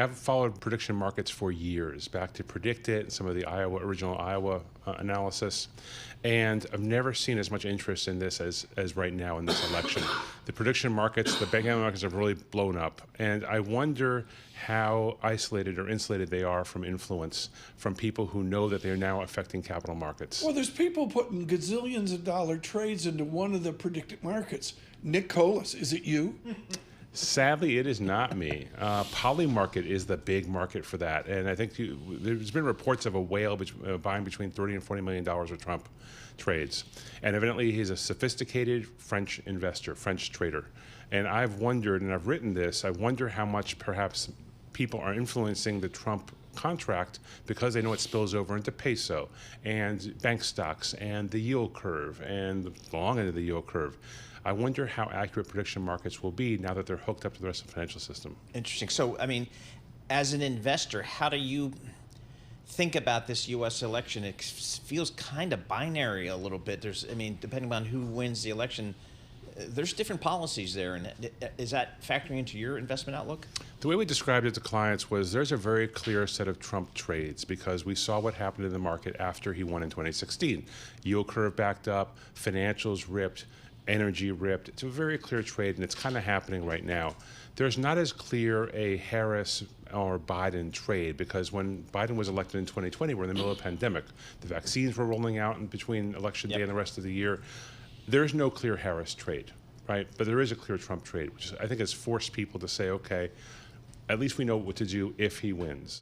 I've followed prediction markets for years, back to Predict It, some of the original Iowa analysis, and I've never seen as much interest in this as right now in this election. The prediction markets, the banking markets have really blown up, and I wonder how isolated or insulated they are from influence from people who know that they're now affecting capital markets. Well, there's people putting gazillions of dollar trades into one of the predicted markets. Nick Colas, is it you? Sadly, it is not me. Polymarket is the big market for that, and I think there's been reports of a whale buying between $30 and $40 million of Trump trades, and evidently he's a sophisticated French investor, French trader. And I've wondered, and I've written this, I wonder how much perhaps people are influencing the Trump contract because they know it spills over into peso and bank stocks and the yield curve and the long end of the yield curve. I wonder how accurate prediction markets will be now that they're hooked up to the rest of the financial system. Interesting. So, I mean, as an investor, how do you think about this U.S. election? It feels kind of binary a little bit. Depending on who wins the election, there's different policies there. And is that factoring into your investment outlook? The way we described it to clients was there's a very clear set of Trump trades because we saw what happened in the market after he won in 2016. Yield curve backed up, financials ripped, energy ripped. It's a very clear trade, and it's kind of happening right now. There's not as clear a Harris or Biden trade because when Biden was elected in 2020, we're in the middle of a pandemic. The vaccines were rolling out in between election day and the rest of the year. There's no clear Harris trade, right? But there is a clear Trump trade, which I think has forced people to say, okay, at least we know what to do if he wins.